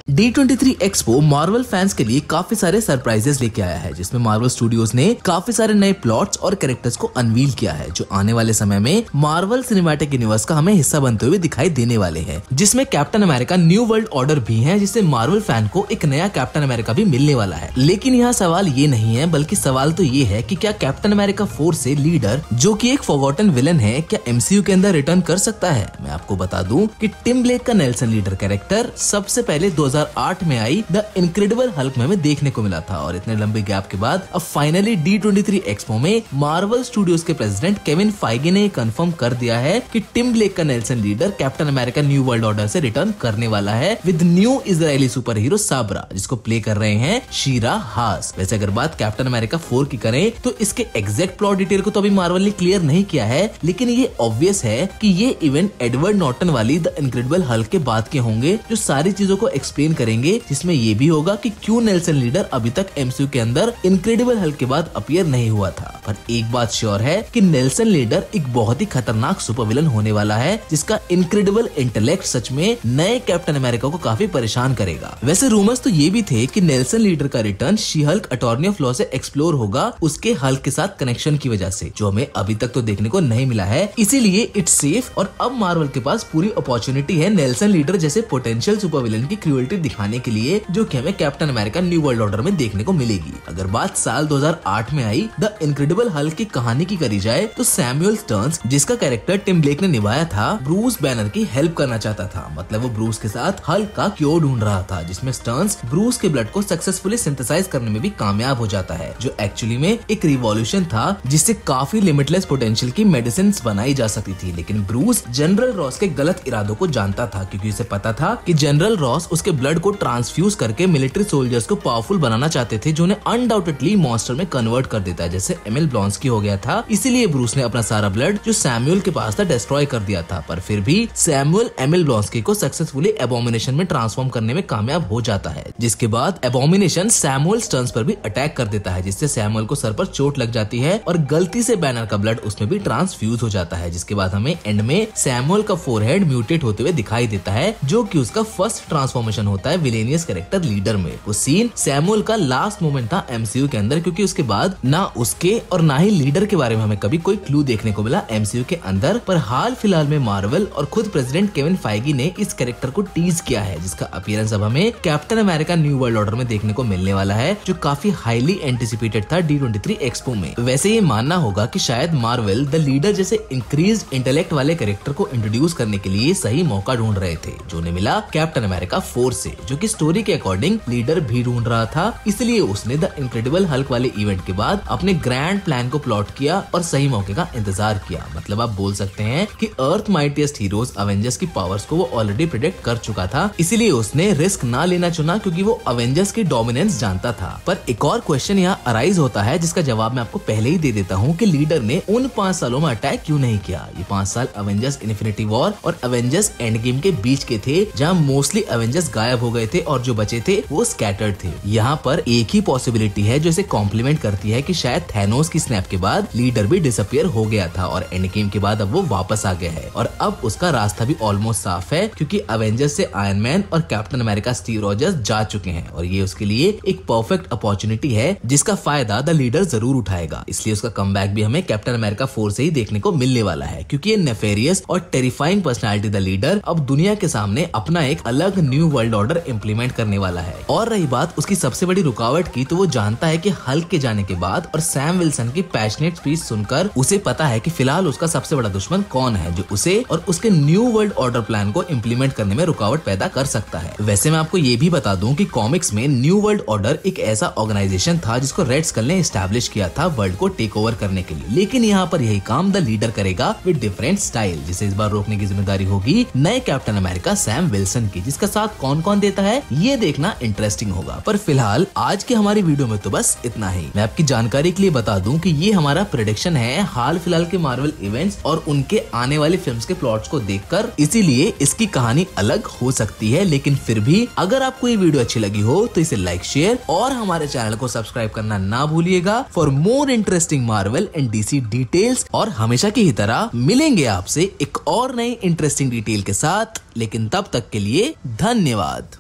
D23 expo Marvel fans के लिए काफी सारे सरप्राइजेस लेके आया है, जिसमें मार्वल स्टूडियोज ने काफी सारे नए प्लॉट्स और कैरेक्टर्स को अनवील किया है, जो आने वाले समय में मार्वल सिनेमैटिक यूनिवर्स का हमें हिस्सा बनते हुए दिखाई देने वाले हैं, जिसमें captain America new world order भी है, जिससे मार्वल फैन को एक नया कैप्टन अमेरिका भी मिलने वाला है। लेकिन यहाँ सवाल ये नहीं है, बल्कि सवाल तो ये है कि क्या कैप्टन अमेरिका 4 से लीडर, जो कि एक फॉरगॉटन विलन है, क्या MCU के अंदर रिटर्न कर सकता है? मैं आपको बता दूं कि टिम ब्लेक का नेल्सन लीडर कैरेक्टर सबसे पहले 2008 में आई द इनक्रेडिबल हल्क में हमें देखने को मिला था, और इतने लंबे गैप के बाद अब फाइनली D23 एक्सपो में मार्वल स्टूडियोज के प्रेसिडेंट केविन फाइगी ने कंफर्म कर दिया है कि टिम ब्लेक का Nelson leader captain America new world order से रिटर्न करने वाला है with new Israeli super hero Sabra, जिसको प्ले कर रहे हैं शीरा हास। वैसे अगर बात कैप्टन अमेरिका 4 की करें तो इसके एग्जैक्ट प्लॉट डिटेल को तो अभी मार्वल ने क्लियर नहीं किया है, लेकिन ये ऑब्वियस है कि ये इवेंट एडवर्ड नॉर्टन वाली द इनक्रेडिबल हल्क के बाद के होंगे, जो सारी चीजों को एक्सप्लेन करेंगे, जिसमें ये भी होगा कि क्यों नेल्सन लीडर अभी तक MCU के अंदर इनक्रेडिबल हल्क के बाद अपीयर नहीं हुआ था। पर एक बात श्योर है कि नेल्सन लीडर एक बहुत ही खतरनाक सुपर विलन होने वाला है, जिसका इनक्रेडिबल इंटेलेक्ट सच में नए कैप्टन अमेरिका को काफी परेशान करेगा। वैसे रूमर्स तो ये भी थे कि नेल्सन लीडर का return she Hulk attorney of law से एक्सप्लोर होगा उसके हल्क के साथ कनेक्शन की वजह से, जो हमें अभी तक तो देखने को नहीं मिला है। इसीलिए इट्स सेफ, और अब मार्वल के पास पूरी अपॉर्चुनिटी है नेल्सन लीडर जैसे पोटेंशियल सुपर विलन की क्रूएल्टी दिखाने के लिए, जो कि हमें captain America new world order में देखने को मिलेगी। अगर बात साल 2008 में आई द इनक्रेडिबल हल्क की कहानी की करी जाए तो सैमुअल स्टर्न्स, जिसका कैरेक्टर टिम ब्लेक ने निभाया था, ब्रूस बैनर की हेल्प करना चाहता था। मतलब वो ब्रूस के साथ हल्क का क्योर ढूंढ रहा था, जिसमें स्टर्न्स ब्रूस के ब्लड को सक्सेसफुली सिंथेसाइज करने में भी कामयाब हो जाता है, जो एक्चुअली में एक रिवॉल्यूशन था, जिससे काफी लिमिटलेस पोटेंशियल की मेडिसिन बनाई जा सकती थी। लेकिन ब्रूस जनरल रॉस के गलत इरादों को जानता था, क्योंकि उसे पता था कि जनरल रॉस उसके ब्लड को ट्रांसफ्यूज करके मिलिट्री सोल्जर्स को पावरफुल बनाना चाहते थे, जो उन्हें अनडाउटेडली मॉन्स्टर में कन्वर्ट कर देता है, जैसे एमिल ब्लॉन्स्की हो गया था। इसीलिए ब्रूस ने अपना सारा ब्लड जो सैमुअल के पास था डिस्ट्रॉय कर दिया था, पर फिर भी सैमुअल एमिल ब्लॉन्स्की को सक्सेसफुली एबोमिनेशन में ट्रांसफॉर्म करने में कामयाब हो जाता है, जिसके बाद एबोमिनेशन सैमुअल स्टर्न्स पर भी अटैक कर देता है, जिससे सैमुअल को सर पर चोट लग जाती है और गलती से बैनर का ब्लड उसमें भी ट्रांसफ्यूज हो जाता है, जिसके बाद हमें एंड में सैमुअल का फोरहेड म्यूटेट होते हुए दिखाई देता है, जो कि उसका फर्स्ट ट्रांसफॉर्मेशन होता है विलेनियस कैरेक्टर लीडर में। वो सीन सैमुअल का लास्ट मोमेंट था MCU के अंदर, क्योंकि उसके बाद ना उसके और ना ही लीडर के बारे में हमें कभी कोई क्लू देखने को मिला MCU के अंदर। पर हाल फिलहाल में मार्वल और खुद प्रेसिडेंट केविन फाइगी ने इस कैरेक्टर को टीज किया है, जिसका अपीयरेंस अब हमें captain America new world order में देखने को मिलने वाला है, जो काफी हाईली एंटिसिपेटेड था D23 एक्सपो में। वैसे ये मानना होगा कि शायद मार्वल द लीडर जैसे इंक्रीज इंटेलेक्ट वाले कैरेक्टर को इंट्रोड्यूस करने के लिए सही मौका ढूंढ रहे थे, जो उन्हें मिला कैप्टन अमेरिका 4 से, जो कि स्टोरी के अकॉर्डिंग लीडर भी ढूंढ रहा था। इसलिए उसने द इनक्रेडिबल हल्क वाले इवेंट के बाद अपने ग्रैंड प्लान को प्लॉट किया और सही मौके का इंतजार किया। मतलब आप बोल सकते हैं कि अर्थ माइटिएस्ट हीरोज अवेंजर्स की पावर्स को वो ऑलरेडी प्रेडिक्ट कर चुका था, इसीलिए उसने रिस्क ना लेना चुना, क्योंकि वो अवेंजर्स की डोमिनेंस जानता था। पर एक और क्वेश्चन यहाँ अराइज होता है, जिसका जवाब मैं आपको पहले ही दे देता हूँ कि लीडर ने उन 5 सालों में अटैक क्यों नहीं किया। ये 5 साल अवेंजर्स इन्फिनिटी वॉर और अवेंजर्स एंड गेम के बीच के थे, जहाँ मोस्टली अवेंजर्स गायब हो गए थे और जो बचे थे वो स्कैटर्ड थे। यहाँ पर एक ही पॉसिबिलिटी है जो इसे कॉम्प्लीमेंट करती है कि शायद थैनोस की स्नैप के बाद लीडर भी डिसअपियर हो गया था और एंड गेम के बाद अब वो वापस आ गया है, और अब उसका रास्ता भी ऑलमोस्ट साफ है, क्योंकि अवेंजर्स से आयरन मैन और कैप्टन अमेरिका स्टीव रॉजर्स जा चुके हैं, और ये उसके लिए एक परफेक्ट अपॉर्चुनिटी है, जिसका फायदा द लीडर जरूर उठाएगा। इसलिए उसका कमबैक भी हमें कैप्टन अमेरिका 4 से ही देखने को मिलने वाला है, क्योंकि ये नेफेरियस और टेरिफाइंग पर्सनालिटी द लीडर अब दुनिया के सामने अपना एक अलग न्यू वर्ल्ड ऑर्डर इम्प्लीमेंट करने वाला है। और रही बात उसकी सबसे बड़ी रुकावट की, तो वो जानता है कि हल्क के जाने के बाद और सैम विल्सन की पैशनेट स्पीच सुनकर उसे पता है कि फिलहाल उसका सबसे बड़ा दुश्मन कौन है, जो उसे और उसके न्यू वर्ल्ड ऑर्डर प्लान को इम्प्लीमेंट करने में रुकावट पैदा कर सकता है। वैसे मैं आपको ये भी बता दूं कि कॉमिक्स में न्यू वर्ल्ड ऑर्डर एक ऐसा ऑर्गेनाइजेशन था जिसको रेड स्कल ने एस्टैब्लिश किया था वर्ल्ड को टेक ओवर करने के लिए, लेकिन यहाँ पर यही काम द लीडर करेगा विद डिफरेंट स्टाइल, जिसे इस बार रोकने की जिम्मेदारी होगी नए कैप्टन अमेरिका सैम विल्सन की, जिसका साथ कौन कौन देता है ये देखना इंटरेस्टिंग होगा। पर फिलहाल आज की हमारी वीडियो में तो बस इतना ही। मैं आपकी जानकारी के लिए बता दूं कि ये हमारा प्रेडिक्शन है हाल फिलहाल के मार्वल इवेंट्स और उनके आने वाले फिल्म्स के प्लॉट्स को देखकर, इसीलिए इसकी कहानी अलग हो सकती है, लेकिन फिर भी अगर आपको ये वीडियो अच्छी लगी हो तो इसे लाइक, शेयर और हमारे चैनल को सब्सक्राइब करना ना भूलिएगा for more interesting Marvel and DC details. और हमेशा की ही तरह मिलेंगे आपसे एक और नई इंटरेस्टिंग डिटेल के साथ, लेकिन तब तक के लिए धन्यवाद।